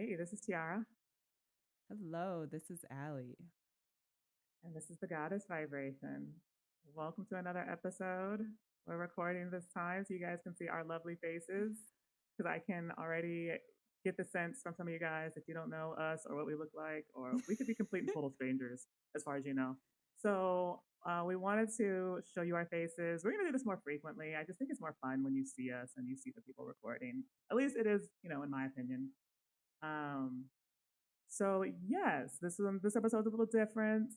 Hey, this is Tiara, Hello, this is Ali. and this is the Goddess Vibration. Welcome to another episode. We're recording this time so you guys can see our lovely faces, because I can already get the sense from some of you guys that you don't know us or what we look like, or we could be complete and total strangers as far as you know. So we wanted to show you our faces. We're going to do this more frequently. I just think it's more fun when you see us and you see the people recording. At least it is, in my opinion. Um, So yes, this episode's a little different.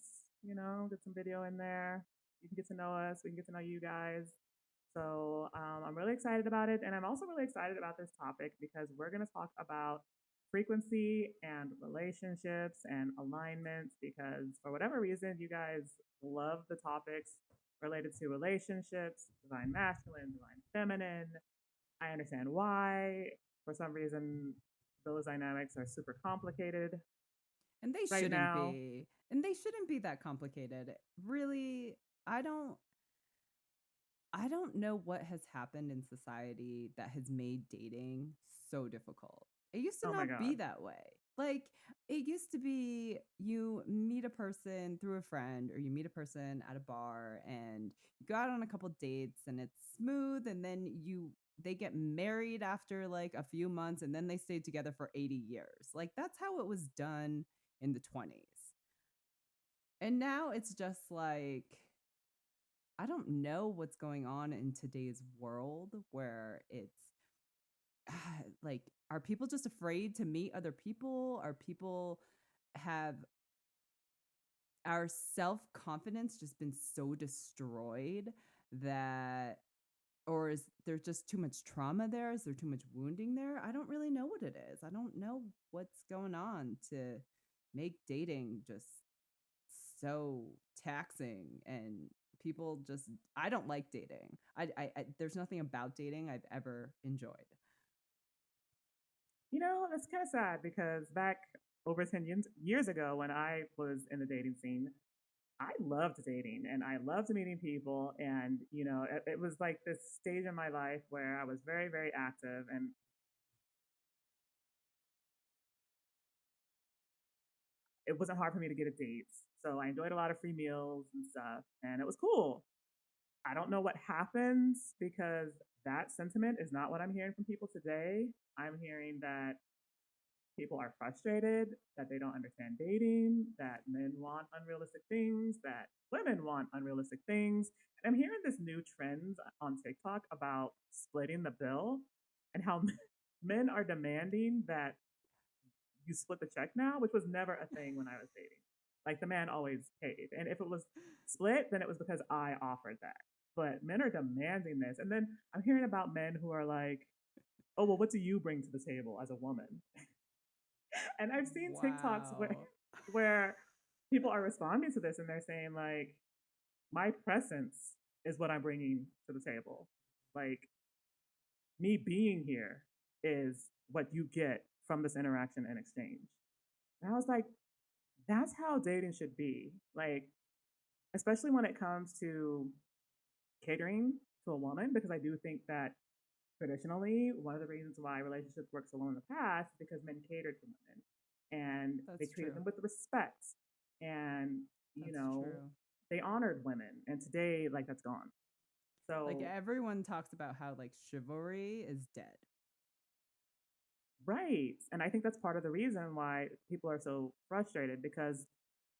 Get some video in there. You can get to know us. We can get to know you guys. So I'm really excited about it, and I'm also really excited about this topic because we're going to talk about frequency and relationships and alignments. Because for whatever reason, you guys love the topics related to relationships, divine masculine, divine feminine. I understand why. For some reason, those dynamics are super complicated And they right shouldn't now. be. And they shouldn't be that complicated. Really, I don't I don't know what has happened in society that has made dating so difficult. It used to Oh my not be God. that way. Like, it used to be you meet a person through a friend or you meet a person at a bar and you go out on a couple dates and it's smooth and then they get married after like a few months and then they stay together for 80 years. Like that's how it was done in the 20s. And now it's just like I don't know what's going on in today's world where it's like, are people just afraid to meet other people? Are people have our self confidence just been so destroyed that, or is there just too much trauma there? Is there too much wounding there? I don't really know what it is. I don't know what's going on to make dating just so taxing and people just I don't like dating. I there's nothing about dating I've ever enjoyed. That's kind of sad because back over 10 years ago when I was in the dating scene, I loved dating and I loved meeting people. And, it was like this stage in my life where I was very, very active and it wasn't hard for me to get a date. So I enjoyed a lot of free meals and stuff, and it was cool. I don't know what happens because that sentiment is not what I'm hearing from people today. I'm hearing that people are frustrated, that they don't understand dating, that men want unrealistic things, that women want unrealistic things. And I'm hearing this new trend on TikTok about splitting the bill and how men are demanding that you split the check now, which was never a thing when I was dating. Like the man always paid. And if it was split, then it was because I offered that. But men are demanding this. And then I'm hearing about men who are like, oh, well, what do you bring to the table as a woman? And I've seen TikToks where Wow. where people are responding to this and they're saying like, my presence is what I'm bringing to the table. Like me being here is what you get from this interaction and exchange. And I was like, that's how dating should be. Like, especially when it comes to catering to a woman, because I do think that traditionally, one of the reasons why relationships work so well in the past is because men catered to women and they That's treated them true. with respect and, you That's know, true. they honored women. And today, like, that's gone. Like So, everyone talks about how like chivalry is dead. right. And I think that's part of the reason why people are so frustrated because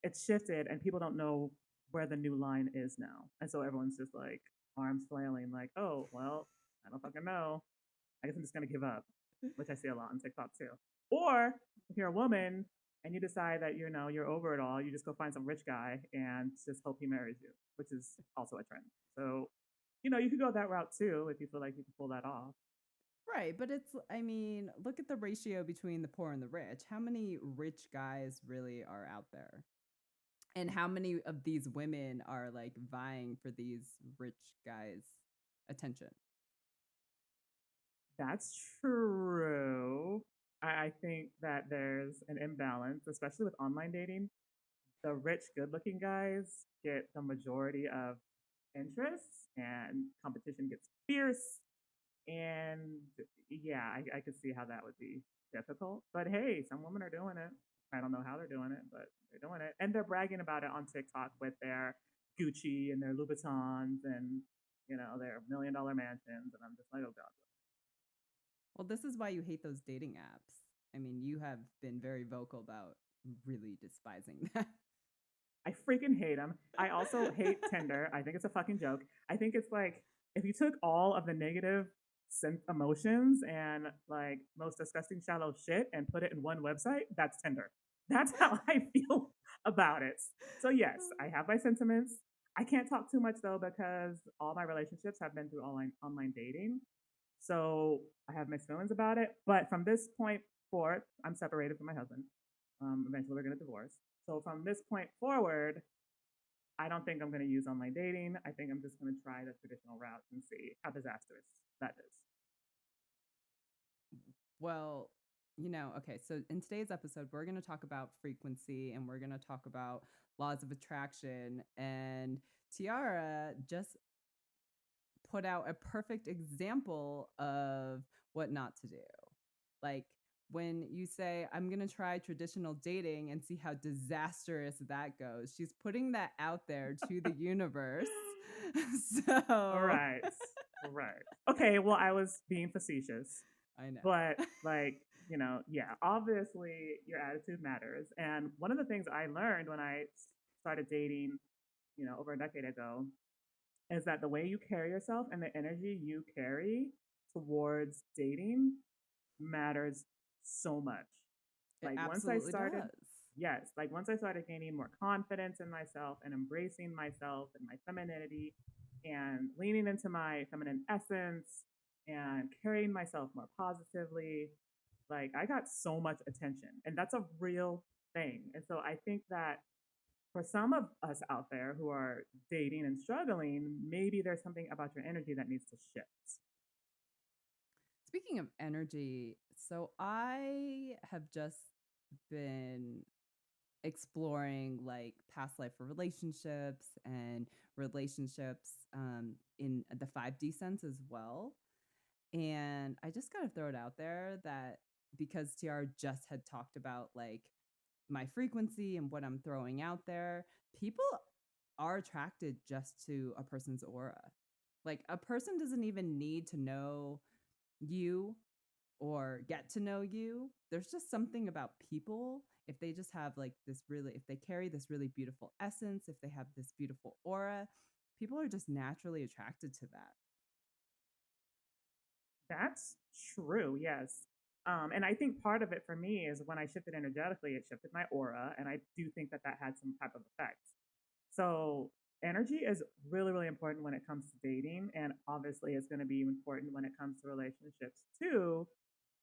it's shifted and people don't know where the new line is now. And so everyone's just like arms flailing, like, oh, well, I don't fucking know. I guess I'm just gonna give up, which I see a lot on TikTok too. Or if you're a woman and you decide that you're over it all, you just go find some rich guy and just hope he marries you, which is also a trend. So, you could go that route too if you feel like you can pull that off. Right, but it's I mean, look at the ratio between the poor and the rich. How many rich guys really are out there? And how many of these women are like vying for these rich guys' attention? That's true. I think that there's an imbalance, especially with online dating. The rich, good looking guys get the majority of interests, and competition gets fierce. And yeah, I could see how that would be difficult. But hey, some women are doing it. I don't know how they're doing it, but they're doing it. And they're bragging about it on TikTok with their Gucci and their Louboutins and, their $1 million mansions. And I'm just like, oh God. Well, this is why you hate those dating apps. I mean, you have been very vocal about really despising that. I freaking hate them. I also hate Tinder. I think it's a fucking joke. I think it's like if you took all of the negative emotions and like most disgusting shallow shit and put it in one website, that's Tinder. That's how I feel about it. So yes, I have my sentiments. I can't talk too much though because all my relationships have been through online dating. So I have mixed feelings about it. But from this point forth, I'm separated from my husband. Eventually, we're going to divorce. So from this point forward, I don't think I'm going to use online dating. I think I'm just going to try the traditional route and see how disastrous that is. Well, okay, so in today's episode, we're going to talk about frequency and we're going to talk about laws of attraction. And Tiara just put out a perfect example of what not to do. Like when you say, I'm going to try traditional dating and see how disastrous that goes, she's putting that out there to the universe. All So right. All right. Okay. Well, I was being facetious, I know. but like, yeah, obviously your attitude matters. And one of the things I learned when I started dating, over a decade ago, is that the way you carry yourself and the energy you carry towards dating matters so much. It Like once I absolutely started, does. yes, like once I started gaining more confidence in myself and embracing myself and my femininity and leaning into my feminine essence and carrying myself more positively, like I got so much attention. And that's a real thing. And so I think that for some of us out there who are dating and struggling, maybe there's something about your energy that needs to shift. Speaking of energy, so I have just been exploring like past life relationships and relationships in the 5D sense as well. And I just got to throw it out there that because TR just had talked about like my frequency and what I'm throwing out there, people are attracted just to a person's aura. Like a person doesn't even need to know you or get to know you. There's just something about people. If they just have like this really, if they carry this really beautiful essence, if they have this beautiful aura, people are just naturally attracted to that. That's true, yes. And I think part of it for me is when I shifted energetically, it shifted my aura. And I do think that that had some type of effect. So, energy is really, really important when it comes to dating. And obviously, it's going to be important when it comes to relationships too,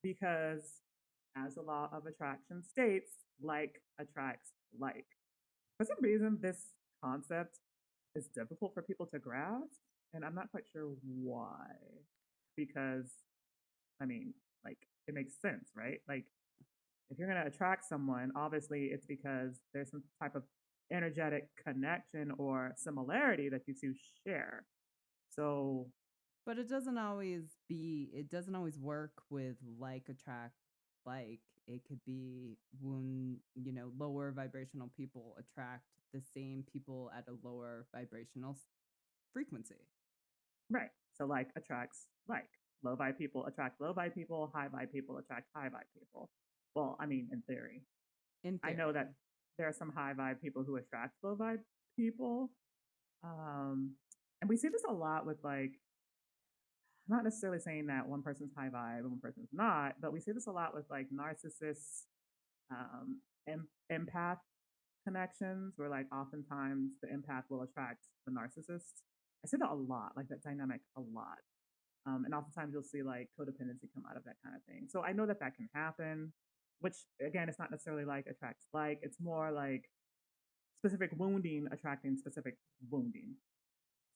because as the law of attraction states, like attracts like. For some reason, this concept is difficult for people to grasp. And I'm not quite sure why. Because I mean, like it makes sense, right? Like if you're going to attract someone, obviously it's because there's some type of energetic connection or similarity that you two share. So, But it doesn't always work with like attract like. It could be when, lower vibrational people attract the same people at a lower vibrational frequency. right. So, like attracts like. Low vibe people attract low vibe people, high vibe people attract high vibe people. Well, I mean, in theory. In I know that theory. there are some high vibe people who attract low vibe people. Um, and we see this a lot with like not necessarily saying that one person's high vibe and one person's not, but we see this a lot with like narcissists, empath connections, where like oftentimes the empath will attract the narcissist. I see that a lot, like that dynamic a lot. And oftentimes you'll see like codependency come out of that kind of thing. So I know that that can happen, which again, it's not necessarily like attracts like, it's more like specific wounding attracting specific wounding.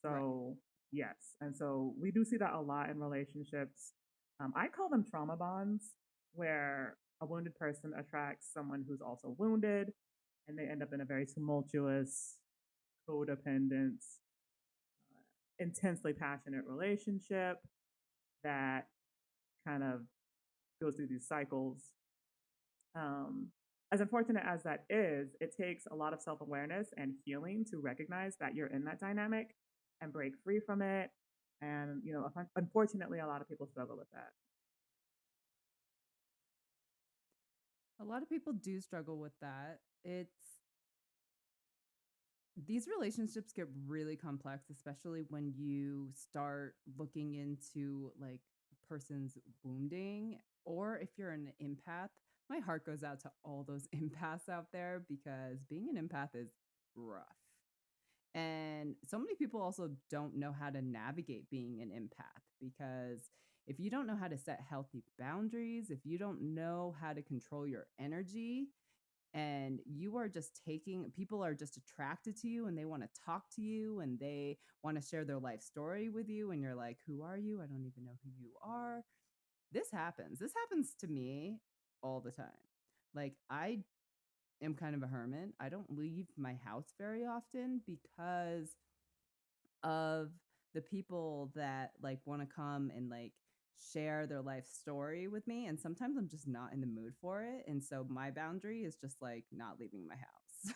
Right. So, yes. And so we do see that a lot in relationships. I call them trauma bonds, where a wounded person attracts someone who's also wounded, and they end up in a very tumultuous, codependent, intensely passionate relationship. that kind of goes through these cycles. Um, as unfortunate as that is, it takes a lot of self awareness and healing to recognize that you're in that dynamic and break free from it. And, unfortunately, a lot of people struggle with that. A lot of people do struggle with that. It's These relationships get really complex, especially when you start looking into like a person's wounding, or if you're an empath. My heart goes out to all those empaths out there because being an empath is rough. And so many people also don't know how to navigate being an empath because if you don't know how to set healthy boundaries, if you don't know how to control your energy, and you are just taking people are just attracted to you and they want to talk to you and they want to share their life story with you and you're like, who are you? I don't even know who you are. This happens to me all the time. Like, I am kind of a hermit. I don't leave my house very often because of the people that like want to come and like share their life story with me, and sometimes I'm just not in the mood for it, and so my boundary is just like not leaving my house.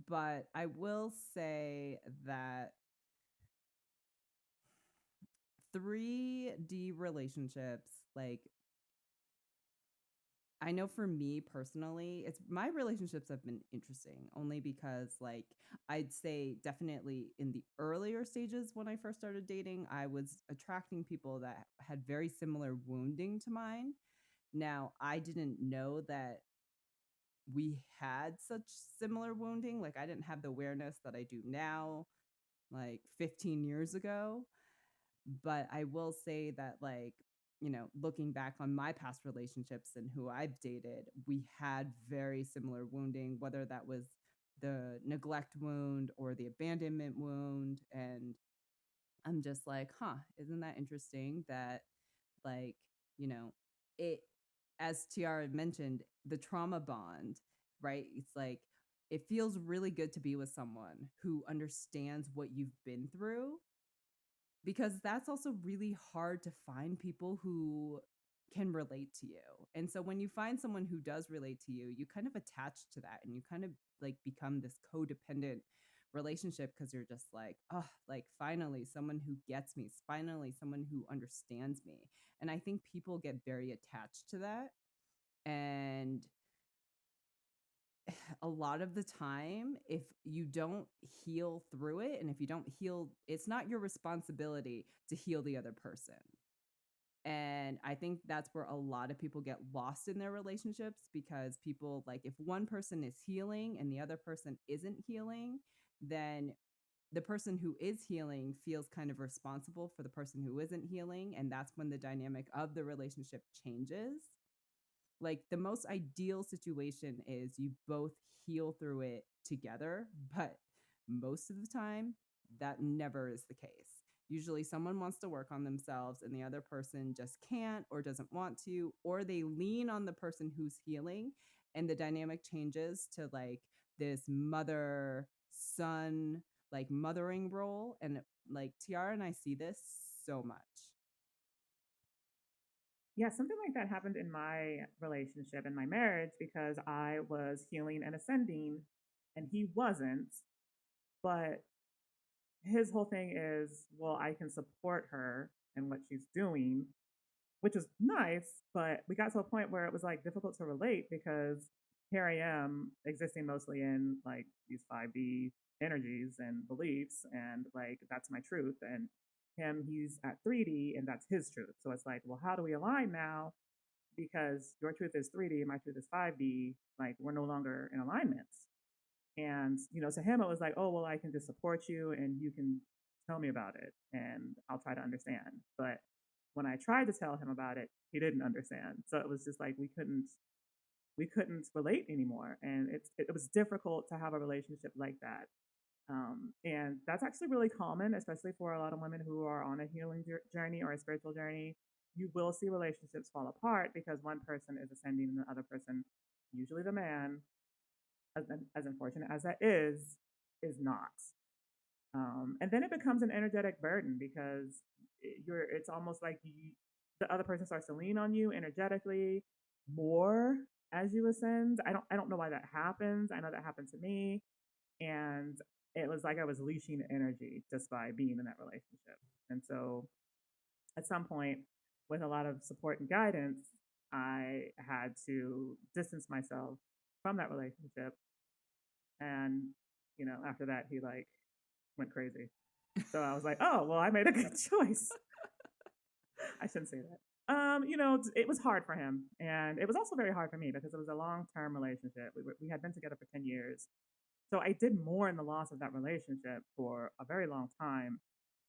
But I will say that 3D relationships, like, I know for me personally, it's my relationships have been interesting only because, like, I'd say definitely in the earlier stages when I first started dating, I was attracting people that had very similar wounding to mine. Now, I didn't know that we had such similar wounding. Like, I didn't have the awareness that I do now, like 15 years ago. But I will say that, like, looking back on my past relationships and who I've dated, we had very similar wounding, whether that was the neglect wound or the abandonment wound. And I'm just like, huh, isn't that interesting that, like, you know, it, as Tiara mentioned, the trauma bond, right? It's like, it feels really good to be with someone who understands what you've been through, because that's also really hard to find people who can relate to you. And so when you find someone who does relate to you, you kind of attach to that and you kind of like become this codependent relationship because you're just like, oh, like finally someone who gets me, finally someone who understands me. And I think people get very attached to that. And a lot of the time, if you don't heal through it, and if you don't heal, it's not your responsibility to heal the other person. And I think that's where a lot of people get lost in their relationships because people, like, if one person is healing and the other person isn't healing, then the person who is healing feels kind of responsible for the person who isn't healing. And that's when the dynamic of the relationship changes. Like, the most ideal situation is you both heal through it together, but most of the time, that never is the case. Usually, someone wants to work on themselves and the other person just can't or doesn't want to, or they lean on the person who's healing, and the dynamic changes to like this mother son, like mothering role. And like Tiara and I see this so much. Yeah, something like that happened in my relationship, in my marriage, because I was healing and ascending and he wasn't. But his whole thing is, well, I can support her in what she's doing, which is nice. But we got to a point where it was like difficult to relate because here I am existing mostly in like these 5D energies and beliefs, and like that's my truth. And him, he's at 3D and that's his truth. So it's like, well, how do we align now? Because your truth is 3D, my truth is 5D. Like, we're no longer in alignment. And, to him, it was like, oh, well, I can just support you and you can tell me about it and I'll try to understand. But when I tried to tell him about it, he didn't understand. So it was just like we couldn't relate anymore. And it was difficult to have a relationship like that. And that's actually really common, especially for a lot of women who are on a healing journey or a spiritual journey. You will see relationships fall apart because one person is ascending and the other person, usually the man, as unfortunate as that is not. And then it becomes an energetic burden because it's almost like the other person starts to lean on you energetically more as you ascend. I don't know why that happens. I know that happened to me, and it was like I was leashing energy just by being in that relationship. And so at some point, with a lot of support and guidance, I had to distance myself from that relationship. And after that, he like went crazy. So I was like, oh, well, I made a good choice. I shouldn't say that. It was hard for him, and it was also very hard for me because it was a long-term relationship. We had been together for 10 years, so I did more in the loss of that relationship for a very long time,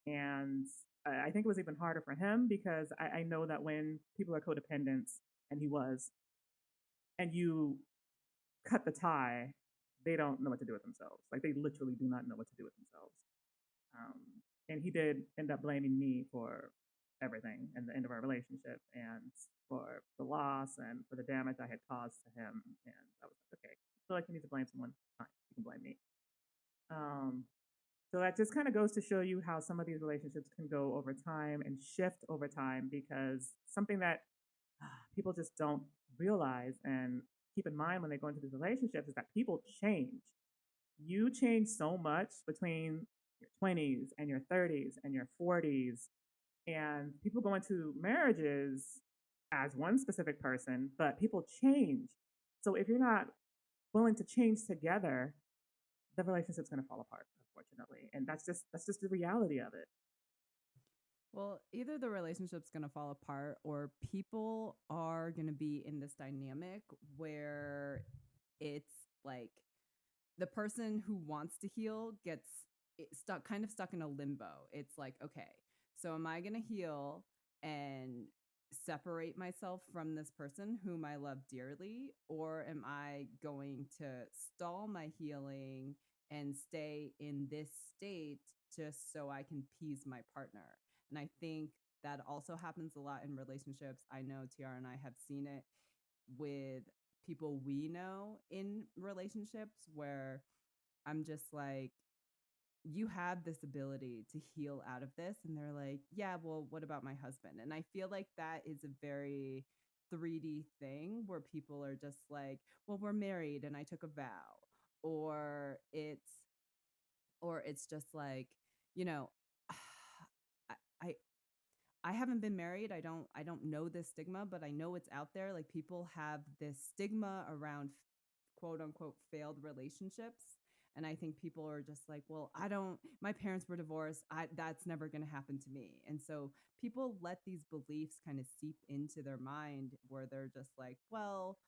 and I think it was even harder for him because I know that when people are codependent, and he was, and you cut the tie, they don't know what to do with themselves. Like they literally do not know what to do with themselves. Um, and he did end up blaming me for everything and the end of our relationship and for the loss and for the damage I had caused to him. And I was like, okay, I feel like you need to blame someone. Fine, you can blame me. Um, so that just kind of goes to show you how some of these relationships can go over time and shift over time because something that people just don't realize and keep in mind when they go into these relationships is that people change. You change so much between your 20s and your 30s and your 40s. And people go into marriages as one specific person, but people change. So if you're not willing to change together, the relationship's going to fall apart, unfortunately. And that's just the reality of it. Well, either the relationship's going to fall apart or people are going to be in this dynamic where it's like the person who wants to heal gets stuck, kind of stuck in a limbo. It's like, okay, so am I going to heal and separate myself from this person whom I love dearly, or am I going to stall my healing and stay in this state just so I can appease my partner? And I think that also happens a lot in relationships. I know Tiara and I have seen it with people we know in relationships where I'm just like, you have this ability to heal out of this. And they're like, yeah, well, what about my husband? And I feel like that is a very 3D thing where people are just like, well, we're married and I took a vow. Or it's just like, you know, I, I I haven't been married. I don't know this stigma, but I know it's out there. Like people have this stigma around quote unquote failed relationships. And I think people are just like, well, I don't, my parents were divorced. That's never going to happen to me. And so people let these beliefs kind of seep into their mind where they're just like, well,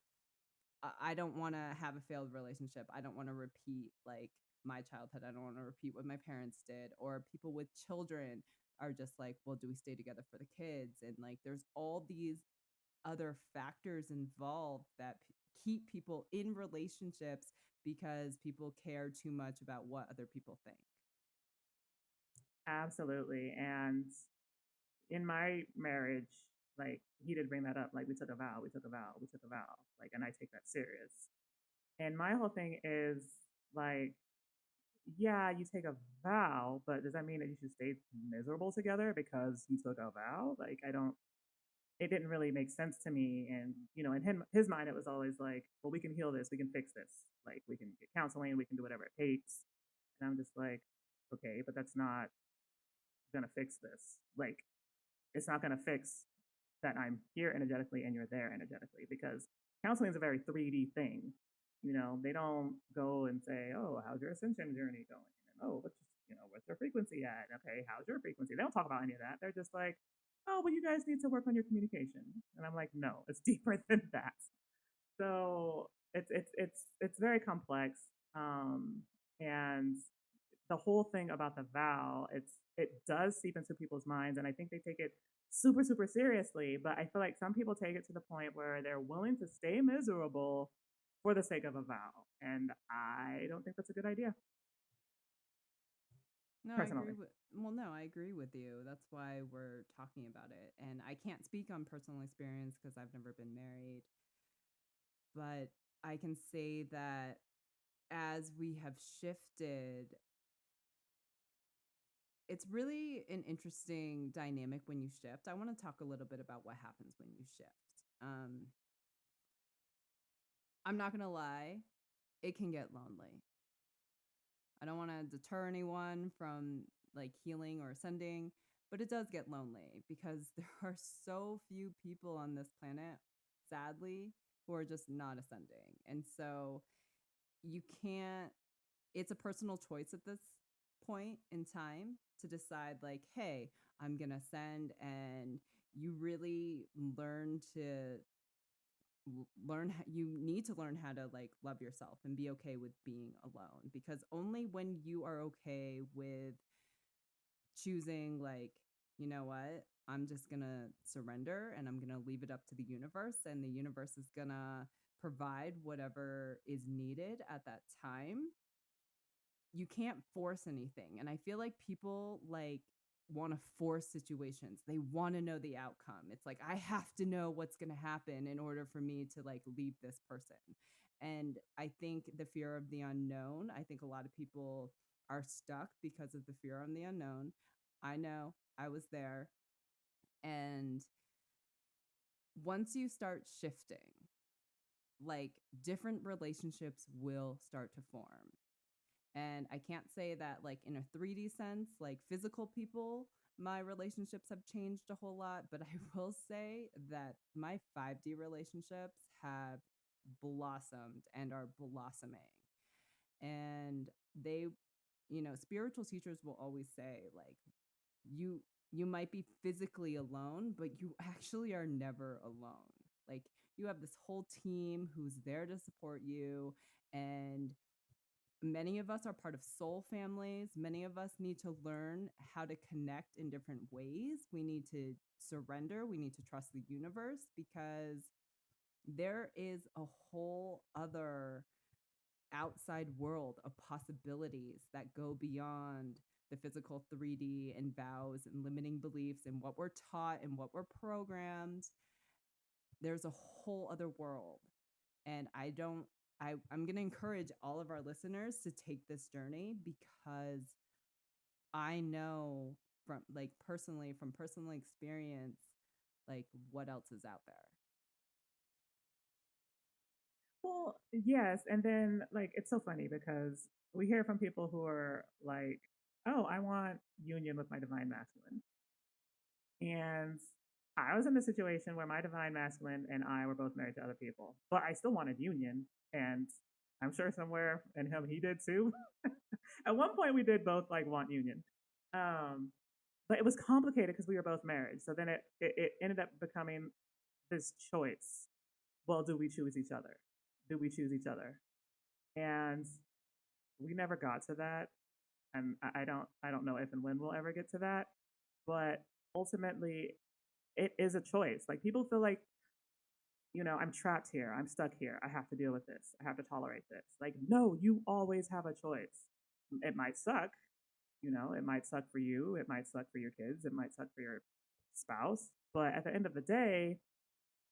I don't want to have a failed relationship. I don't want to repeat like my childhood. I don't want to repeat what my parents did. Or people with children are just like, well, do we stay together for the kids? And like, there's all these other factors involved that keep people in relationships because people care too much about what other people think. Absolutely. And in my marriage, like he did bring that up. Like we took a vow, we took a vow, we took a vow. Like, and I take that serious. And my whole thing is like, yeah, you take a vow, but does that mean that you should stay miserable together because you took a vow? Like, I don't. It didn't really make sense to me. And in his mind, it was always like, well, we can heal this, we can fix this. Like, we can get counseling, we can do whatever it takes. And I'm just like, okay, but that's not gonna fix this. Like, it's not gonna fix that I'm here energetically and you're there energetically because counseling is a very 3D thing. They don't go and say, "Oh, how's your ascension journey going?" And "Oh, what's your frequency at?" Okay, how's your frequency? They don't talk about any of that. They're just like, "Oh, well, you guys need to work on your communication." And I'm like, "No, it's deeper than that." So it's very complex, and the whole thing about the vow, it does seep into people's minds, and I think they take it super super seriously. But I feel like some people take it to the point where they're willing to stay miserable for the sake of a vow, and I don't think that's a good idea, No, I agree personally. with well, no, I agree with you. That's why we're talking about it. And I can't speak on personal experience because I've never been married, but I can say that as we have shifted it's really an interesting dynamic when you shift. I want to talk a little bit about what happens when you shift. Um, I'm not going to lie, it can get lonely. I don't want to deter anyone from like healing or ascending, but it does get lonely because there are so few people on this planet, sadly, who are just not ascending. And so you can't, it's a personal choice at this point in time to decide, like, hey, I'm going to ascend. And you really learn to you need to learn how to like love yourself and be okay with being alone, because only when you are okay with choosing, like, you know what, I'm just gonna surrender and I'm gonna leave it up to the universe, and the universe is gonna provide whatever is needed at that time. You can't force anything. And I feel like people like want to force situations. They want to know the outcome. It's like, I have to know what's going to happen in order for me to like leave this person. And I think the fear of the unknown, I think a lot of people are stuck because of the fear of the unknown. I know, I was there. And once you start shifting, like, different relationships will start to form. And I can't say that like in a 3D sense, like physical people, my relationships have changed a whole lot, but I will say that my 5D relationships have blossomed and are blossoming. And they, spiritual teachers will always say like you you might be physically alone, but you actually are never alone. Like, you have this whole team who's there to support you. And many of us are part of soul families. Many of us need to learn how to connect in different ways. We need to surrender. We need to trust the universe, because there is a whole other outside world of possibilities that go beyond the physical 3D and vows and limiting beliefs and what we're taught and what we're programmed. There's a whole other world. And I'm going to encourage all of our listeners to take this journey, because I know from like personally, from personal experience, like what else is out there. Well, yes, and then like it's so funny because we hear from people who are like, "Oh, I want union with my divine masculine," and I was in a situation where my divine masculine and I were both married to other people, but I still wanted union, and I'm sure somewhere in him he did too. At one point, we did both like want union, um, but it was complicated because we were both married. So then it ended up becoming this choice. Well, do we choose each other? Do we choose each other? And we never got to that, and I don't know if and when we'll ever get to that. But ultimately, it is a choice. Like, people feel like, I'm trapped here, I'm stuck here, I have to deal with this, I have to tolerate this. Like, no, you always have a choice. It might suck, it might suck for you, it might suck for your kids, it might suck for your spouse, but at the end of the day,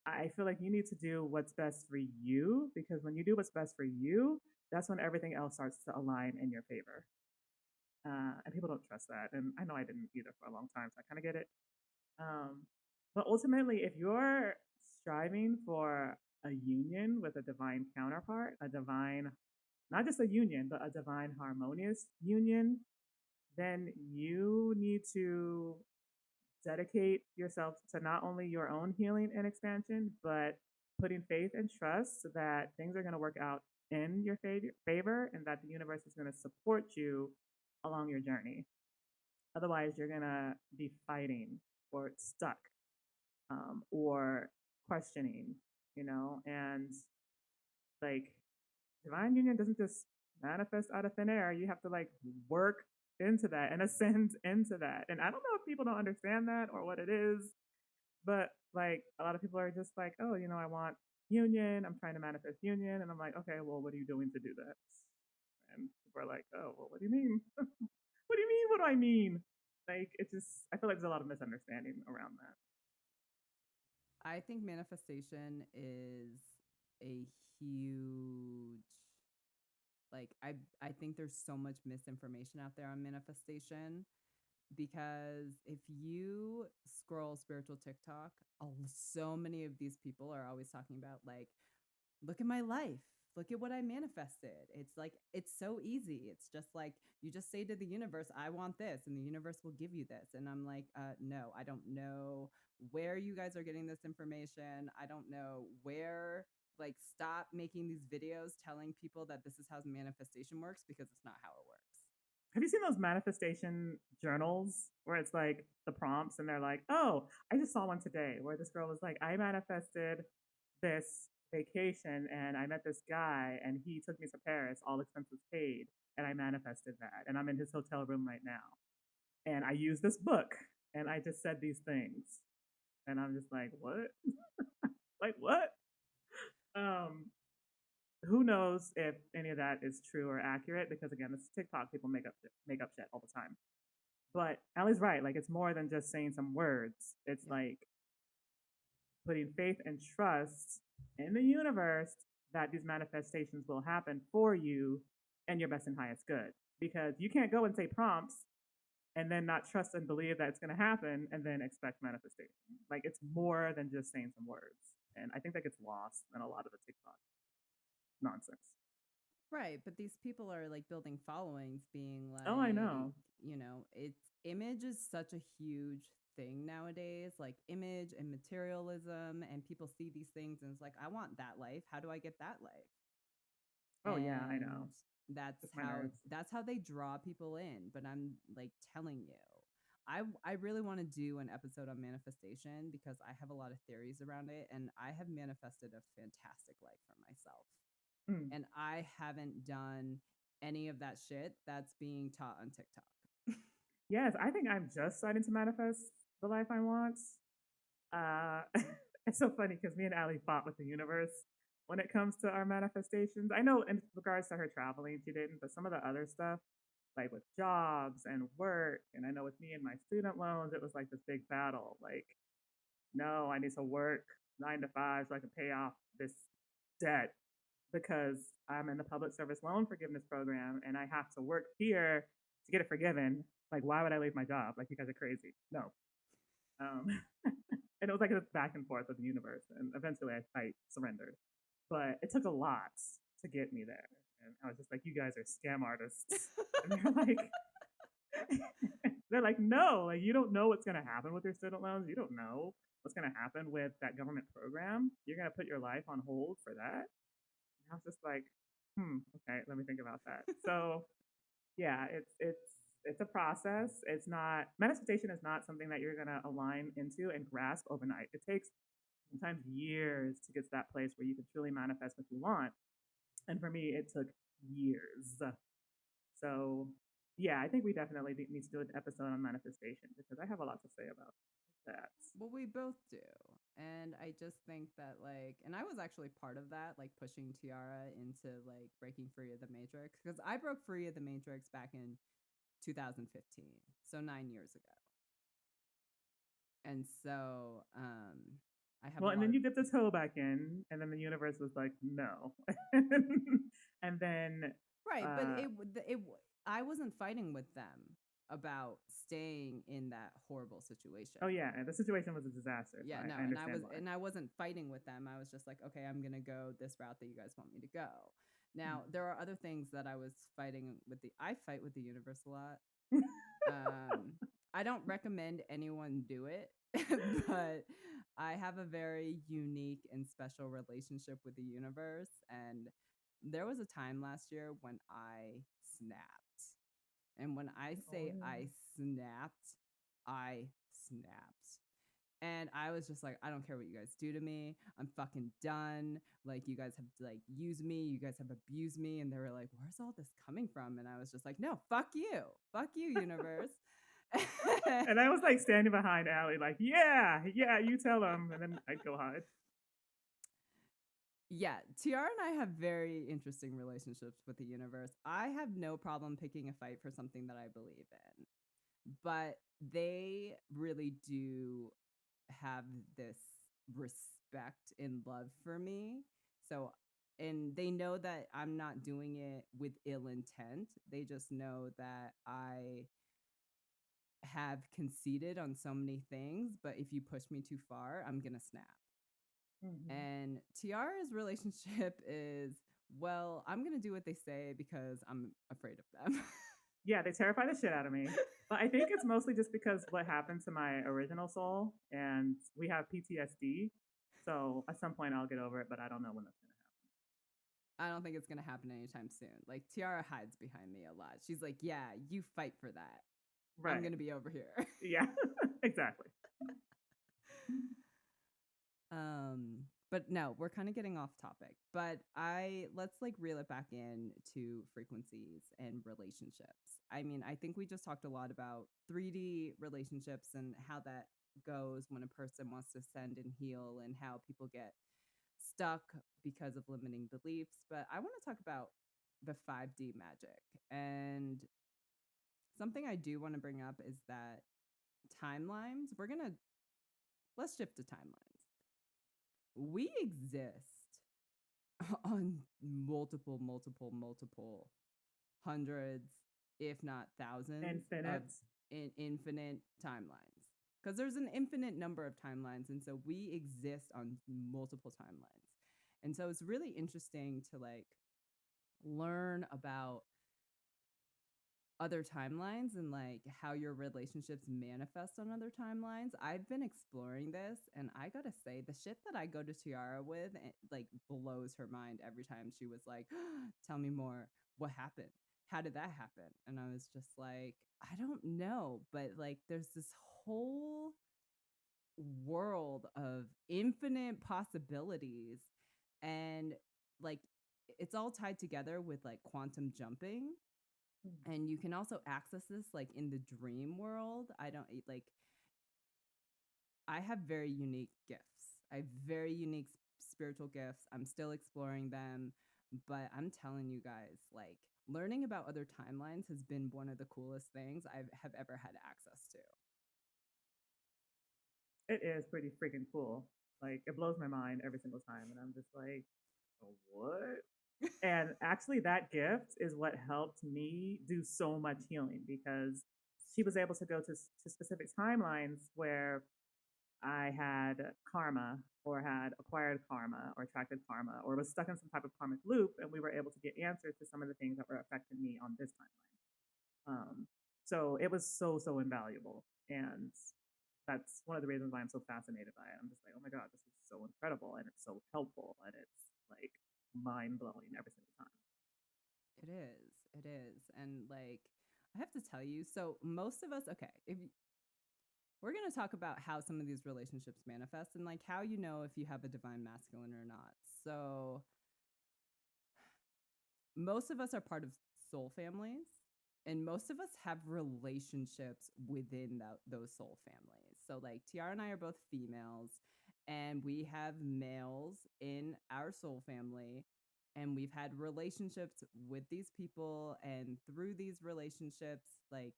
I feel like you need to do what's best for you, because when you do what's best for you, that's when everything else starts to align in your favor. And people don't trust that. And I know I didn't either for a long time, so I kind of get it. Um, but ultimately, if you're striving for a union with a divine counterpart, a divine, not just a union, but a divine harmonious union, then you need to dedicate yourself to not only your own healing and expansion, but putting faith and trust that things are going to work out in your favor and that the universe is going to support you along your journey. Otherwise, you're going to be fighting or stuck, or questioning, and like, divine union doesn't just manifest out of thin air. You have to like work into that and ascend into that. And I don't know if people don't understand that or what it is, but like a lot of people are just like, oh, I want union. I'm trying to manifest union. And I'm like, okay, well, what are you doing to do that? And people are like, oh, well, what do you mean? What do you mean? What do I mean? Like, it's just, I feel like there's a lot of misunderstanding around that. I think manifestation is a huge, like, I think there's so much misinformation out there on manifestation. because if you scroll spiritual TikTok, so many of these people are always talking about like, look at my life. Look at what I manifested. It's like, it's so easy. It's just like, you just say to the universe, I want this, and the universe will give you this. And I'm like, no, I don't know where you guys are getting this information. I don't know where, like, stop making these videos telling people that this is how manifestation works because it's not how it works. Have you seen those manifestation journals where it's like the prompts and they're like, oh, I just saw one today where this girl was like, I manifested this vacation and I met this guy and he took me to Paris, all expenses paid, and I manifested that. And I'm in his hotel room right now. And I use this book and I just said these things. And I'm just like, what? Like, what? Um, who knows if any of that is true or accurate? Because again, this is TikTok. People make up shit all the time. But Allie's right. Like, it's more than just saying some words. It's Yeah. like putting faith and trust in the universe that these manifestations will happen for you and your best and highest good. Because you can't go and say prompts and then not trust and believe that it's going to happen and then expect manifestation. Like, it's more than just saying some words. And I think that gets lost in a lot of the TikTok nonsense. Right, but these people are like building followings, being Oh, I like, know. it's image is such a huge thing nowadays, like image and materialism, and people see these things and it's like, I want that life. How do I get that life? Oh, yeah, I And know. that's It's my how nerves. that's how they draw people in. But I'm like telling you, I really want to do an episode on manifestation because I have a lot of theories around it, and I have manifested a fantastic life for myself, Mm. and I haven't done any of that shit that's being taught on TikTok. Yes, I think I'm just starting to manifest the life I want. Uh, it's so funny because me and Ali fought with the universe when it comes to our manifestations. I know in regards to her traveling, she didn't, but some of the other stuff, like with jobs and work, and I know with me and my student loans, it was like this big battle. Like, no, I need to work 9 to 5 so I can pay off this debt because I'm in the public service loan forgiveness program and I have to work here to get it forgiven. Like, why would I leave my job? Like, you guys are crazy. No. Um, and it was like a back and forth with the universe. And eventually I surrendered. But it took a lot to get me there. And I was just like, you guys are scam artists. And they're like, no, like you don't know what's going to happen with your student loans. You don't know what's going to happen with that government program. You're going to put your life on hold for that. And I was just like, okay, let me think about that. So yeah, it's a process. It's not manifestation is not something that you're gonna align into and grasp overnight. It takes sometimes years to get to that place where you can truly manifest what you want. And for me, it took years. So yeah, I think we definitely need to do an episode on manifestation because I have a lot to say about that. Well, we both do. And I just think that, like, and I was actually part of that, like pushing Tiara into like breaking free of the Matrix, because I broke free of the Matrix back in 2015, so 9 years ago. And so I have a Well, and lot then of. you dip the toe back in, and then the universe was like, no. And then, Right, but uh, I wasn't fighting with them about staying in that horrible situation. oh yeah, and the situation was a disaster, so Yeah, no, I understand why. and I wasn't fighting with them. I was just like, okay, I'm gonna go this route that you guys want me to go. Now there are other things that I was fighting with the. I fight with the universe a lot. Um, I don't recommend anyone do it, but I have a very unique and special relationship with the universe. And there was a time last year when I snapped. And when I Oh say yeah. I snapped. And I was just like, I don't care what you guys do to me. I'm fucking done. Like, you guys have like used me. You guys have abused me. And they were like, where's all this coming from? And I was just like, no, fuck you. Fuck you, universe. And I was like standing behind Allie, like, yeah, yeah, you tell him, and then I'd go hide. Yeah, Tiara and I have very interesting relationships with the universe. I have no problem picking a fight for something that I believe in, but they really do have this respect and love for me. So, and they know that I'm not doing it with ill intent. They just know that have conceded on so many things, but if you push me too far, I'm gonna snap. Hmm. And Tiara's relationship is, well, I'm gonna do what they say because I'm afraid of them. Yeah, they terrify the shit out of me. But I think it's mostly just because what happened to my original soul, and we have PTSD. So at some point I'll get over it, but I don't know when that's gonna I don't think it's gonna happen anytime soon. Like Tiara hides behind me a lot. She's like, "Yeah, you fight for that. I'm happen. Right. gonna be over here." Yeah. Exactly. But no, we're kind of getting off topic. But I let's like reel it back in to frequencies and relationships. I mean, I think we just talked a lot about 3D relationships and how that goes when a person wants to send and heal and how people get stuck because of limiting beliefs. But I want to talk about the 5D magic. And something I do want to bring up is that timelines, let's shift to timelines. We exist on multiple hundreds, if not thousands, of Infinite. infinite timelines. Because there's an infinite number of timelines. And so we exist on multiple timelines. And so it's really interesting to like learn about other timelines and like how your relationships manifest on other timelines. I've been exploring this and I gotta say, the shit that I go to Tiara with like blows her mind every time she was like, tell me more. What happened? How did that happen? And I was just like, I don't know. But like, there's this whole world of infinite possibilities. And like, it's all tied together with like quantum jumping, and you can also access this like in the dream world. I don't like I have very unique gifts. I have very unique spiritual gifts. I'm still exploring them, but I'm telling you guys, like learning about other timelines has been one of the coolest things I have ever had access to. It is pretty freaking cool. Like it blows my mind every single time, and I'm just like, what? And actually, that gift is what helped me do so much healing because she was able to go to specific timelines where I had karma or had acquired karma or attracted karma or was stuck in some type of karmic loop, and we were able to get answers to some of the things that were affecting me on this timeline. So it was so invaluable, and that's one of the reasons why I'm so fascinated by it. I'm just like, oh my god, this is so incredible, and it's so helpful, and it's like mind blowing every single time. It is. It is. And like I have to tell you, so most of us, okay, if we're going to talk about how some of these relationships manifest and like how you know if you have a divine masculine or not. So most of us are part of soul families, and most of us have relationships within those soul families. So like Tiara and I are both females, and we have males in our soul family, and we've had relationships with these people, and through these relationships, like,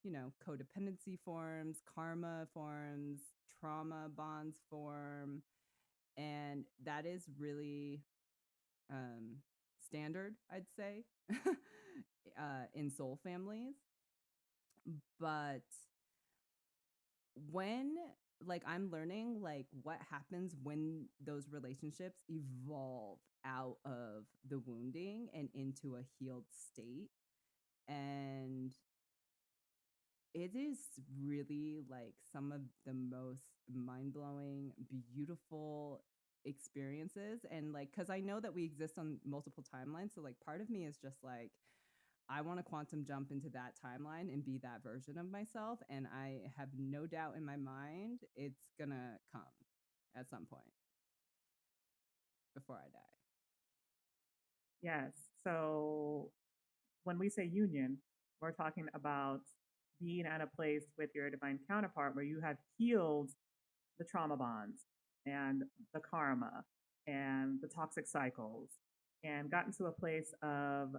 you know, codependency forms, karma forms, trauma bonds form, and that is really um, standard, I'd say, in soul families. But when like I'm learning like what happens when those relationships evolve out of the wounding and into a healed state, and it is really like some of the most mind-blowing, beautiful experiences. And like because I know that we exist on multiple timelines, so like part of me is just like I want to quantum jump into that timeline and be that version of myself, and I have no doubt in my mind it's gonna come at some point before I die. Yes. So when we say union, we're talking about being at a place with your divine counterpart where you have healed the trauma bonds and the karma and the toxic cycles and gotten to a place of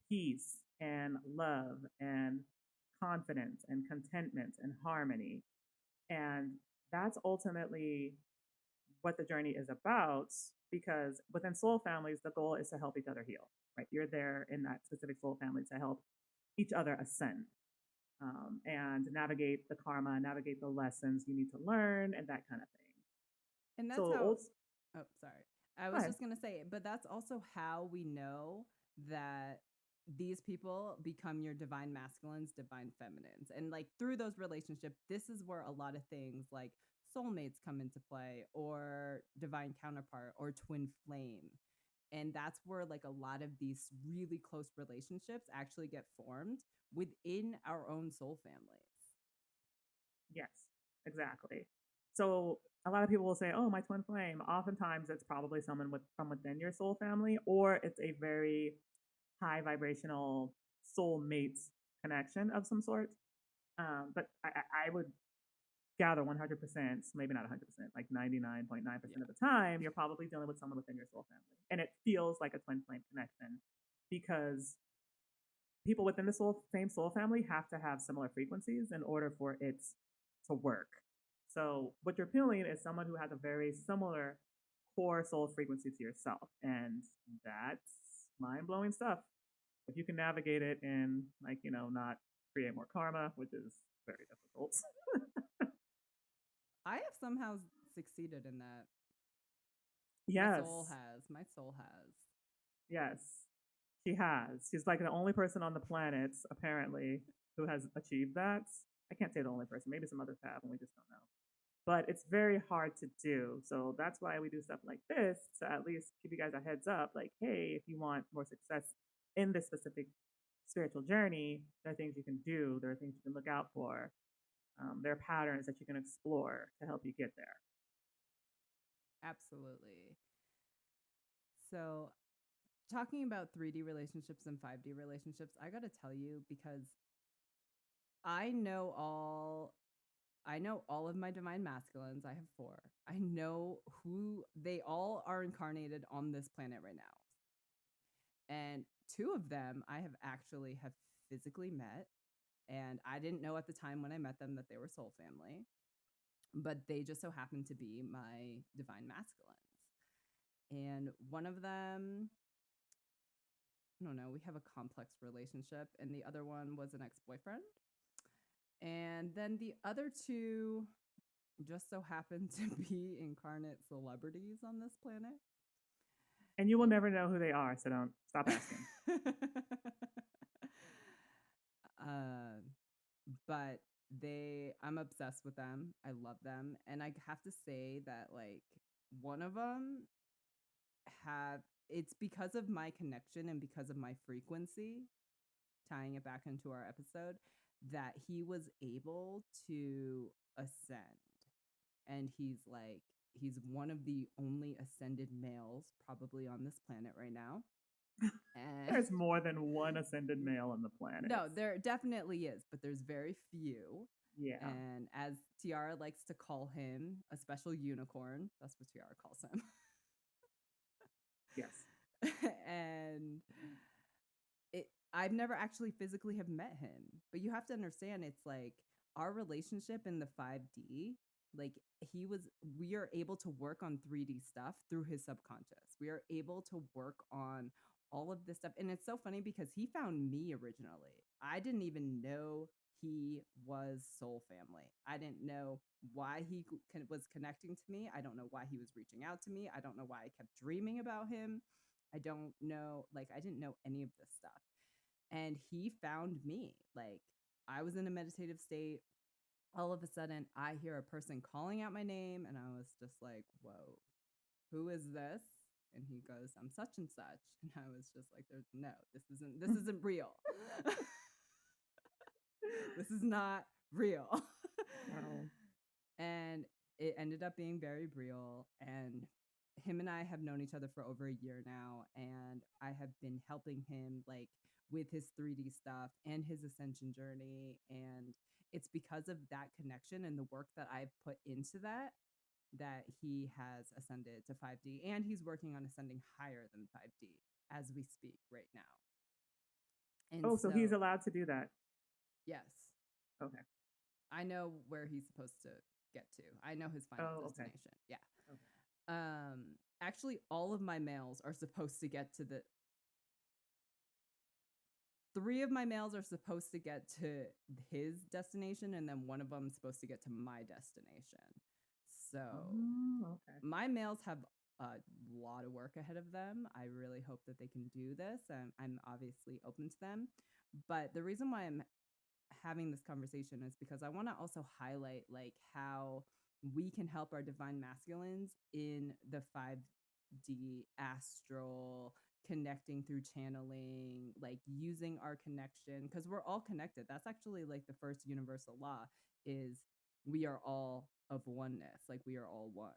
peace and love and confidence and contentment and harmony. And that's ultimately what the journey is about because within soul families, the goal is to help each other heal, right? You're there in that specific soul family to help each other ascend. and navigate the karma, navigate the lessons you need to learn, and that kind of thing. And that's So, how oh, sorry. I go was ahead. just going to say, but that's also how we know that these people become your divine masculines, divine feminines. And like through those relationships, this is where a lot of things like soulmates come into play or divine counterpart or twin flame. And that's where like a lot of these really close relationships actually get formed within our own soul families. Yes, exactly. So a lot of people will say, "Oh, my twin flame." Oftentimes, it's probably someone from within your soul family, or it's a very high vibrational soulmate connection of some sort. But I would gather 100%, maybe not 100%, like Yeah. 99.9% of the time, you're probably dealing with someone within your soul family, and it feels like a twin flame connection because people within the same soul family have to have similar frequencies in order for it to work. So what you're feeling is someone who has a very similar core soul frequency to yourself, and that's mind blowing stuff. If you can navigate it and not create more karma, which is very difficult. I have somehow succeeded in that. My soul Yes, has. My soul has. yes, she has. She's like the only person on the planet apparently who has achieved that. I can't say the only person. Maybe some others have, and we just don't know. But it's very hard to do. So that's why we do stuff like this to at least give you guys a heads up like, hey, if you want more success in this specific spiritual journey, there are things you can do, there are things you can look out for, there are patterns that you can explore to help you get there. Absolutely. So, talking about 3D relationships and 5D relationships, I got to tell you because I know all I know all of my divine masculines. I have 4. I know who they all are incarnated on this planet right now. And 2 of them I have actually have physically met, and I didn't know at the time when I met them that they were soul family, but they just so happened to be my divine masculines. And one of them, I don't know, we have a complex relationship, and the other one was an ex boyfriend. And then the other 2 just so happen to be incarnate celebrities on this planet. And you will never know who they are, so don't stop asking. uh, but I'm obsessed with them. I love them. And I have to say that, like, one of them have, it's because of my connection and because of my frequency, tying it back into our episode, that he was able to ascend. And he's one of the only ascended males probably on this planet right now. And There's more than one ascended male on the planet. no, there definitely is, but there's very few. Yeah. And as Tiara likes to call him, a special unicorn, that's what Tiara calls him. Yes. And I've never actually physically have met him, but you have to understand it's like our relationship in the 5D, like we are able to work on 3D stuff through his subconscious. We are able to work on all of this stuff. And it's so funny because he found me originally. I didn't even know he was soul family. I didn't know why was connecting to me. I don't know why he was reaching out to me. I don't know why I kept dreaming about him. I don't know, like, I didn't know any of this stuff. And he found me. Like, I was in a meditative state. All of a sudden, I hear a person calling out my name, and I was just like, whoa, who is this? And he goes, I'm such and such. And I was just like, there's no, this isn't real. This is not real. Wow. And it ended up being very real. And him and I have known each other for over a year now. And I have been helping him like with his 3D stuff and his ascension journey. And it's because of that connection and the work that I've put into that he has ascended to 5D, and he's working on ascending higher than 5D as we speak right now. And Oh, so he's so, allowed to do that. yes, Okay. I know where he's supposed to get to. I know his final Oh, okay. destination. Yeah. Okay. Actually, all of my males are supposed to get to the 3 of my males are supposed to get to his destination, and then one of them is supposed to get to my destination. So, Oh, okay. my males have a lot of work ahead of them. I really hope that they can do this, and I'm obviously open to them. But the reason why I'm having this conversation is because I want to also highlight like how we can help our divine masculines in the 5D astral connecting through channeling, like using our connection because we're all connected. That's actually like the first universal law is we are all of oneness, like we are all one.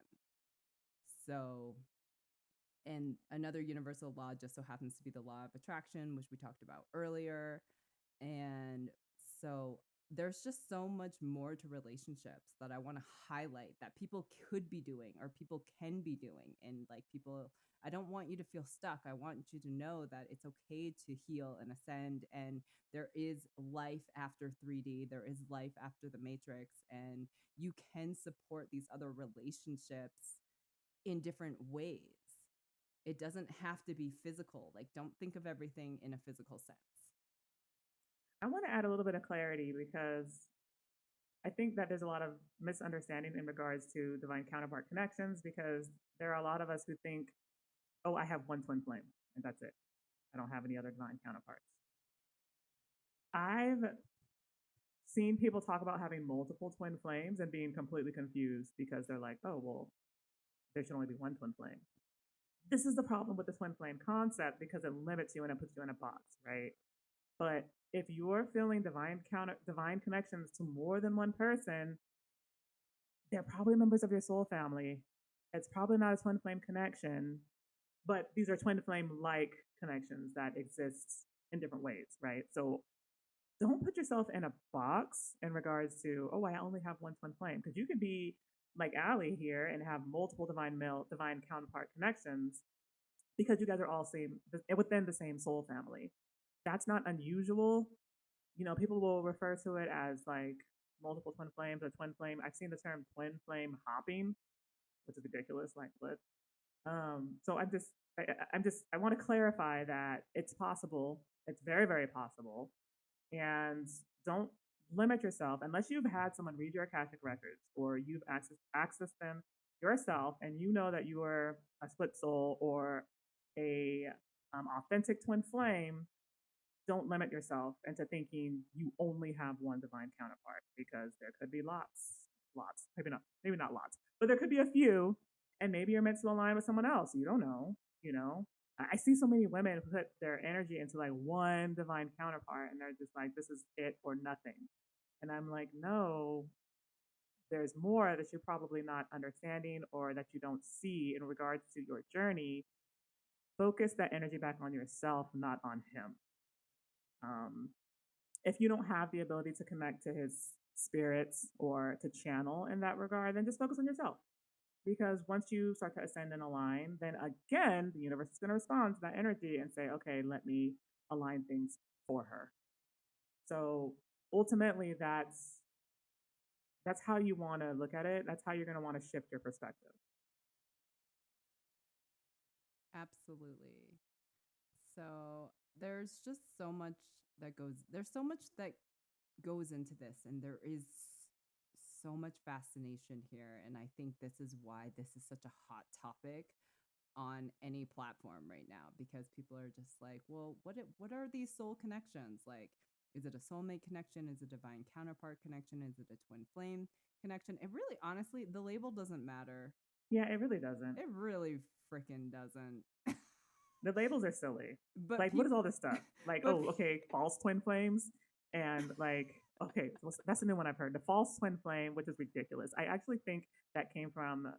So, and another universal law just so happens to be the law of attraction, which we talked about earlier. And so there's just so much more to relationships that I want to highlight that people could be doing or people can be doing. And like people, I don't want you to feel stuck. I want you to know that it's okay to heal and ascend. And there is life after 3D, there is life after the matrix. And you can support these other relationships in different ways. It doesn't have to be physical. Like, don't think of everything in a physical sense. I want to add a little bit of clarity because I think that there's a lot of misunderstanding in regards to divine counterpart connections because there are a lot of us who think, oh, I have one twin flame and that's it. I don't have any other divine counterparts. I've seen people talk about having multiple twin flames and being completely confused because they're like, oh, well, there should only be one twin flame. This is the problem with the twin flame concept because it limits you and it puts you in a box, right? But if you're feeling divine connections to more than one person, they're probably members of your soul family. It's probably not a twin flame connection, but these are twin flame like connections that exist in different ways, right? So don't put yourself in a box in regards to, oh, I only have one twin flame. Because you could be like Ali here and have multiple divine counterpart connections because you guys are all same within the same soul family. That's not unusual. You know, people will refer to it as like multiple twin flames or twin flame. I've seen the term twin flame hopping, which is ridiculous. Like what? So I want to clarify that it's possible. It's very, very possible. And don't limit yourself unless you've had someone read your Akashic records or you've accessed them yourself and you know that you are a split soul or a authentic twin flame. Don't limit yourself into thinking you only have one divine counterpart because there could be lots, maybe not lots, but there could be a few, and maybe you're meant to align with someone else. You don't know, you know. I see so many women put their energy into like one divine counterpart, and they're just like, this is it or nothing. And I'm like, no, there's more that you're probably not understanding or that you don't see in regards to your journey. Focus that energy back on yourself, not on him. Um, if you don't have the ability to connect to his spirits or to channel in that regard, then just focus on yourself. Because once you start to ascend and align, then again, the universe is going to respond to that energy and say, okay, let me align things for her. So ultimately, that's how you want to look at it. That's how you're going to want to shift your perspective. Absolutely. So there's just so much there's so much that goes into this, and there is so much fascination here. And I think this is why this is such a hot topic on any platform right now because people are just like, well, what are these soul connections? Like, is it a soulmate connection? Is it a divine counterpart connection? Is it a twin flame connection? It really, honestly, the label doesn't matter. Yeah, it really doesn't. It really freaking doesn't. The labels are silly. but Like, what is people, all this stuff? Like, but oh, okay, false twin flames. And like, okay, so that's a new one I've heard. The false twin flame, which is ridiculous. I actually think that came from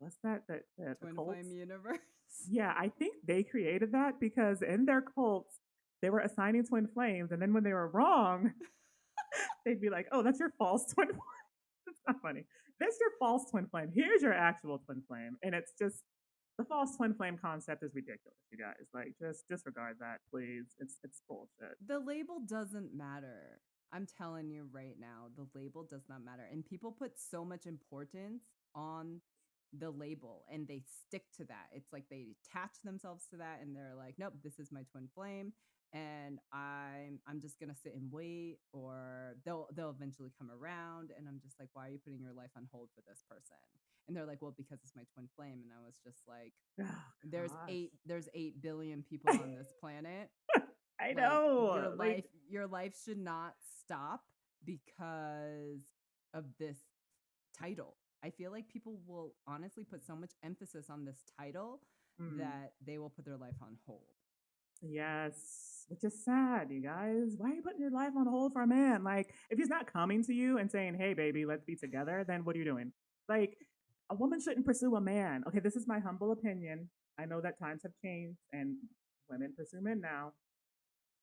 what's that? The twin cults? flame universe. Yeah, I think they created that because in their cults they were assigning twin flames, and then when they were wrong, they'd be like, "Oh, that's your false twin flame." It's not funny. That's your false twin flame. Here's your actual twin flame, and it's just the false twin flame concept is ridiculous, you guys. Like, just disregard that, please. It's bullshit. The label doesn't matter. I'm telling you right now, the label does not matter. And people put so much importance on the label and they stick to that. It's like they attach themselves to that and they're like, nope, this is my twin flame. and I'm just gonna sit and wait, or they'll eventually come around, and I'm just like, why are you putting your life on hold for this person? And they're like, well, because it's my twin flame. And I was just like, Oh gosh. there's 8 billion people on this planet. I Like know. Like, your life should not stop because of this title. I feel like people will honestly put so much emphasis on this title mm, that they will put their life on hold. yes, which is sad, you guys. Why are you putting your life on hold for a man? Like, if he's not coming to you and saying, "Hey, baby, let's be together," then what are you doing? Like, a woman shouldn't pursue a man. Okay, this is my humble opinion. I know that times have changed and women pursue men now,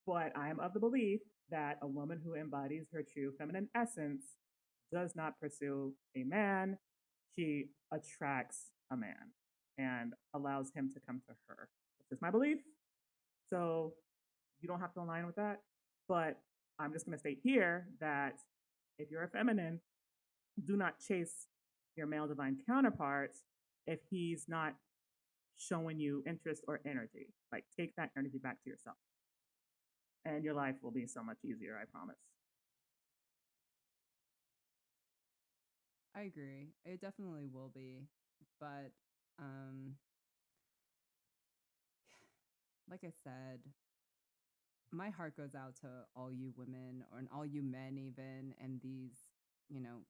but I am of the belief that a woman who embodies her true feminine essence does not pursue a man. She attracts a man and allows him to come to her. This is my belief. So you don't have to align with that. But I'm just going to state here that if you're a feminine, do not chase your male divine counterparts if he's not showing you interest or energy. Like, take that energy back to yourself, and your life will be so much easier, I promise. I agree. It definitely will be. But um like I said, my heart goes out to all you women, or and all you men even, and these, you know,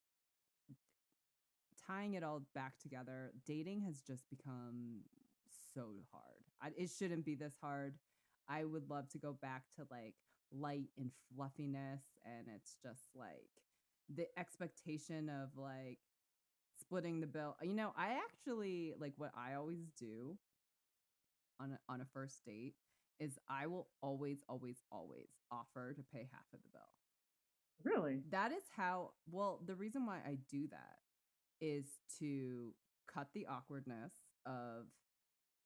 tying it all back together. Dating has just become so hard. It shouldn't be this hard. I would love to go back to like light and fluffiness, and it's just like the expectation of like splitting the bill. I actually like, what I always do on a first date is I will always, always, always offer to pay half of the bill. Really? That is how, well, the reason why I do that is to cut the awkwardness of,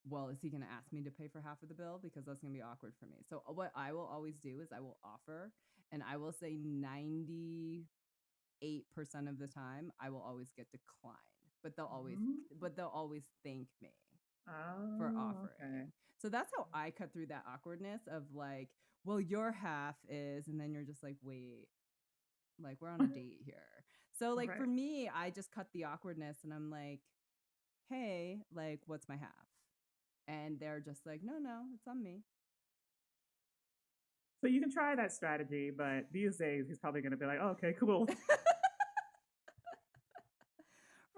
well, is he going to ask me to pay for half of the bill? Because that's going to be awkward for me. So, what I will always do is I will offer, and I will say 98% of the time, I will always get declined, but Mm-hmm. they'll always thank me for Oh, okay. offering. So that's how I cut through that awkwardness of like, well, your half is, and then you're just like, wait, like we're on a date here. So like for Right. me, I just cut the awkwardness and I'm like, hey, like what's my half? And they're just like, no, no, it's on me. So you can try that strategy, but these days he's probably going to be like, oh, okay, cool.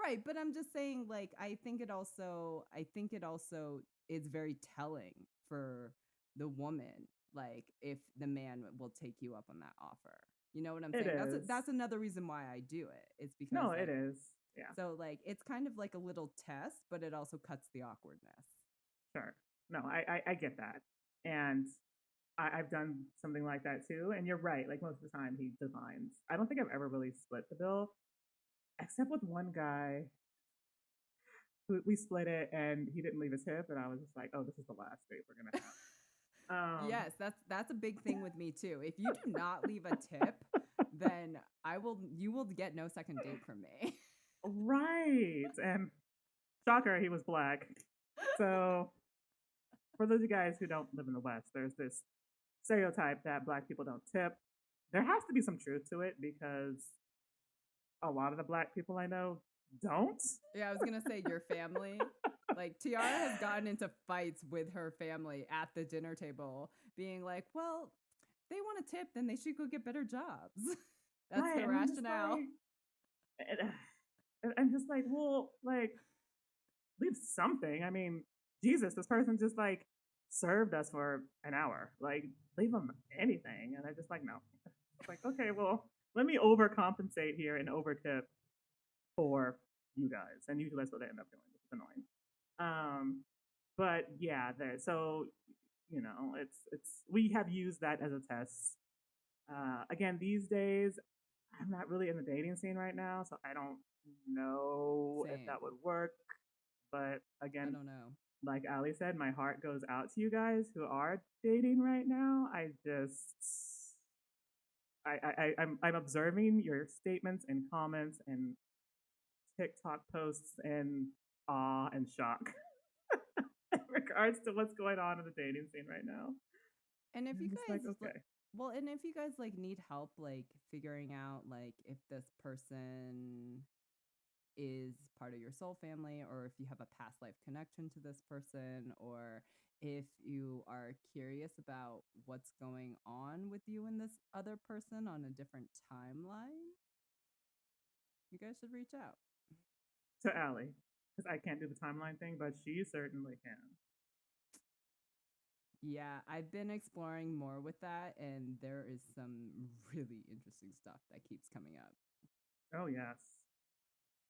Right, but I'm just saying, like, I think it also is very telling for the woman, like if the man will take you up on that offer. You know what I'm It saying? is. That's another reason why I do it. It's because No, it like, is. Yeah, so like it's kind of like a little test, but it also cuts the awkwardness. sure. No, I get that. And I've done something like that too. And you're right. Like, most of the time he declines. I don't think I've ever really split the bill, except with one guy who we split it and he didn't leave a tip. And I was just like, oh, this is the last date we're going to have. Yes, that's a big thing with me too. If you do not leave a tip, then I will you will get no second date from me. Right. And shocker, he was black. So for those of you guys who don't live in the West, there's this stereotype that black people don't tip. There has to be some truth to it because a lot of the black people I know don't. Yeah, I was gonna say your family. Like Tiara has gotten into fights with her family at the dinner table, being like, "Well, if they want a tip, then they should go get better jobs." That's Right. the And I'm just rationale. like, I'm just like, well, like, leave something. I mean, Jesus, this person just like served us for an hour. Like, leave them anything. And I just like, no. It's like, okay, well, let me overcompensate here and overtip for you guys. And usually that's what they end up doing, which is annoying. But yeah, so it's we have used that as a test. Again, these days, I'm not really in the dating scene right now, so I don't know if that Same. would work. But I again, don't know. like Ali said, my heart goes out to you guys who are dating right now. I'm observing your statements and comments and TikTok posts in awe and shock in regards to what's going on in the dating scene right now. And if And you I'm just like, guys okay. well, and if you guys like need help like figuring out like if this person is part of your soul family, or if you have a past life connection to this person, or if you are curious about what's going on with you and this other person on a different timeline, you guys should reach out. To Allie, because I can't do the timeline thing, but she certainly can. Yeah, I've been exploring more with that, and there is some really interesting stuff that keeps coming up. Oh, yes.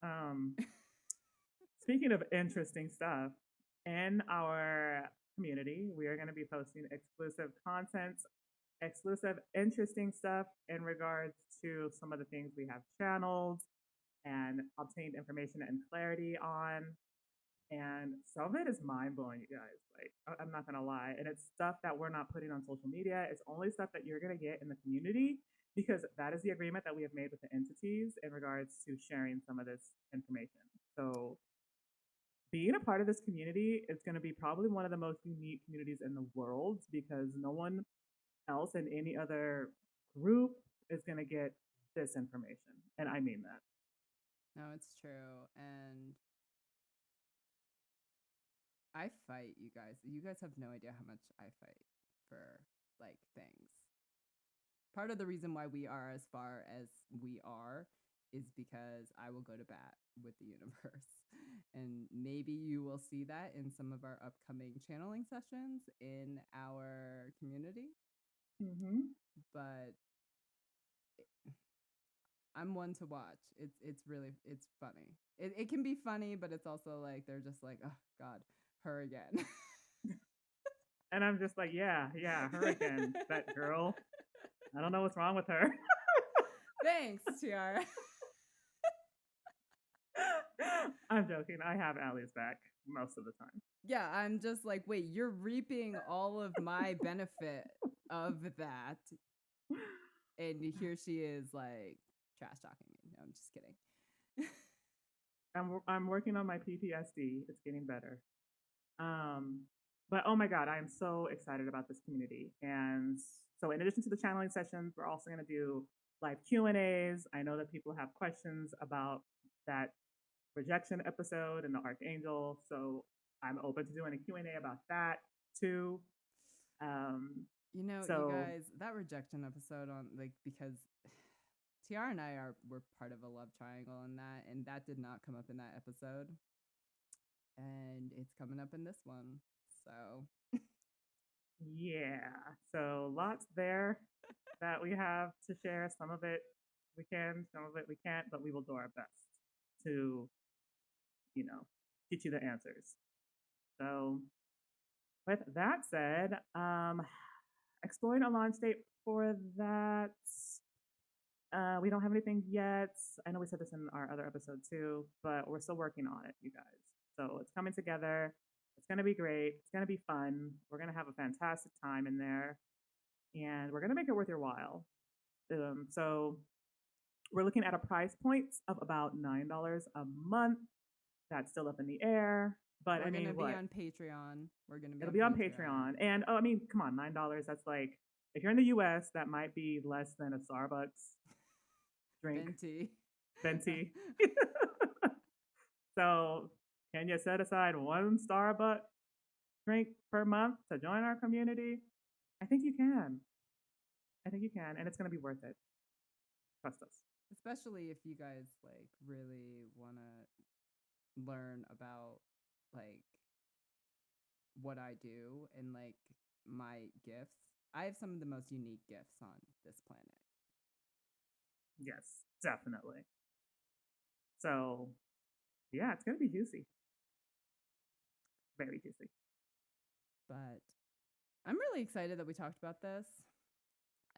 Um, Speaking of interesting stuff, in our community, we are going to be posting exclusive content, exclusive, interesting stuff in regards to some of the things we have channeled and obtained information and clarity on. And some of it is mind blowing, you guys. Like, I'm not gonna lie. And it's stuff that we're not putting on social media. It's only stuff that you're gonna get in the community because that is the agreement that we have made with the entities in regards to sharing some of this information. So being a part of this community is going to be probably one of the most unique communities in the world because no one else in any other group is going to get this information. And I mean that. No, it's true. And I fight, you guys. You guys have no idea how much I fight for like things. Part of the reason why we are as far as we are is because I will go to bat with the universe. And maybe you will see that in some of our upcoming channeling sessions in our community. Mm-hmm. But I'm one to watch. It's really it's funny. It can be funny, but it's also like they're just like, oh God, her again. And I'm just like, yeah, yeah, her again, that girl. I don't know what's wrong with her. Thanks, Tiara. I'm joking. I have Allie's back most of the time. Yeah, I'm just like, wait, you're reaping all of my benefit of that. And here she is like trash talking me. No, I'm just kidding. I'm working on my PTSD. It's getting better. Um, but oh my God, I am so excited about this community. And so in addition to the channeling sessions, we're also going to do live Q&As. I know that people have questions about that rejection episode and the Archangel. So I'm open to doing a Q&A about that too. Um, You know, you so guys, that rejection episode on like because Tiara and I were part of a love triangle in that, and that did not come up in that episode. And it's coming up in this one. So yeah, so lots there that we have to share. Some of it we can, some of it we can't, but we will do our best to, you know, get you the answers. So, with that said, exploring a launch date for that. We don't have anything yet. I know we said this in our other episode too, but we're still working on it, you guys. So it's coming together. It's going to be great. It's going to be fun. We're going to have a fantastic time in there, and we're going to make it worth your while. So we're looking at a price point of about $9 a month. That's still up in the air, but we're I gonna mean, be what? on Patreon. We're gonna be It'll on be on Patreon. Patreon, and oh, I mean, come on, $9. That's like if you're in the U.S., that might be less than a Starbucks drink, Venti. venti. So, can you set aside one Starbucks drink per month to join our community? I think you can. I think you can, and it's going to be worth it. Trust us. Especially if you guys like really want to learn about like what I do and like my gifts. I have some of the most unique gifts on this planet. Yes, definitely. So, yeah, it's going to be juicy. Very juicy. But I'm really excited that we talked about this.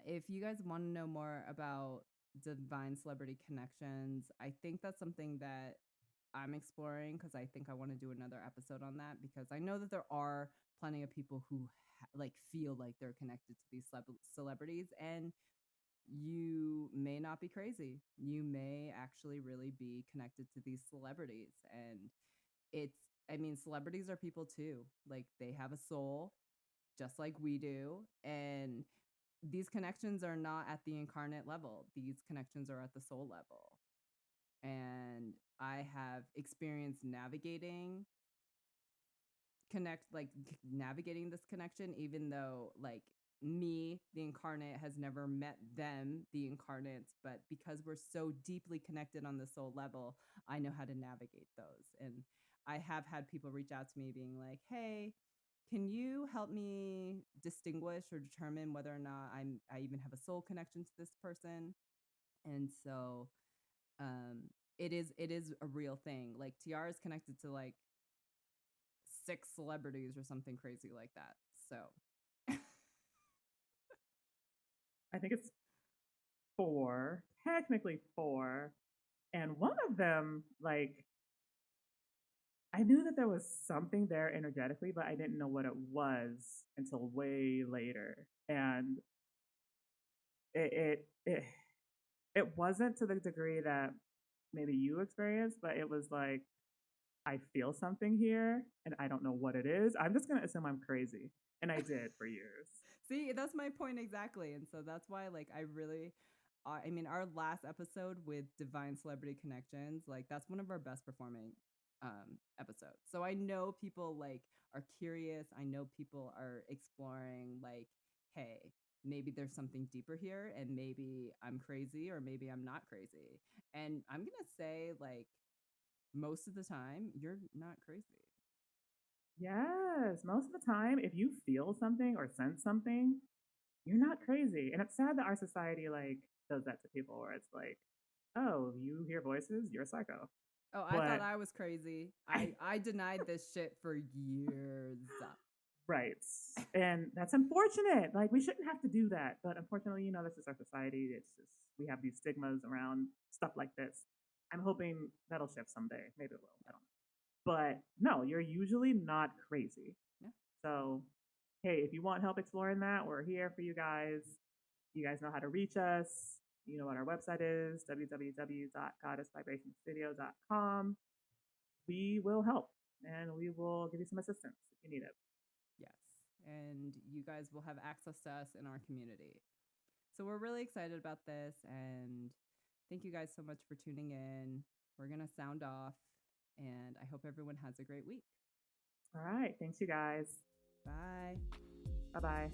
If you guys want to know more about divine celebrity connections, I think that's something that I'm exploring because I think I want to do another episode on that because I know that there are plenty of people who like feel like they're connected to these celebrities, and you may not be crazy. You may actually really be connected to these celebrities, and it's I mean celebrities are people too. Like they have a soul, just like we do. And these connections are not at the incarnate level, these connections are at the soul level. And I have experienced navigating this connection, even though like me, the incarnate, has never met them, the incarnates, but because we're so deeply connected on the soul level, I know how to navigate those. And I have had people reach out to me being like, hey, can you help me distinguish or determine whether or not I even have a soul connection to this person? And so it is a real thing. Like Tiara is connected to like 6 celebrities or something crazy like that. So I think it's four, technically four. And one of them, like, I knew that there was something there energetically, but I didn't know what it was until way later. And it it it, it wasn't to the degree that maybe you experienced, but it was like I feel something here and I don't know what it is. I'm just gonna assume I'm crazy. And I did for years. see, that's my point exactly. And so that's why like I really I mean our last episode with Divine Celebrity Connections, like that's one of our best performing episodes. So I know people like are curious. I know people are exploring like, hey, maybe there's something deeper here and maybe I'm crazy or maybe I'm not crazy. And I'm going to say like most of the time you're not crazy. Yes, most of the time, if you feel something or sense something, you're not crazy. And it's sad that our society like does that to people where it's like, oh, you hear voices, you're a psycho. Oh, I thought But I was crazy. I, I denied this shit for years. right. And that's unfortunate. Like we shouldn't have to do that. But unfortunately, this is our society. It's just we have these stigmas around stuff like this. I'm hoping that'll shift someday. Maybe it will. I don't know. But no, you're usually not crazy. Yeah. So, hey, if you want help exploring that, we're here for you guys. You guys know how to reach us. You know what our website is, www.goddessvibrationstudio.com. We will help and we will give you some assistance if you need it. Yes. And you guys will have access to us in our community. So we're really excited about this. And thank you guys so much for tuning in. We're going to sound off. And I hope everyone has a great week. All right. Thanks, you guys. Bye. Bye bye.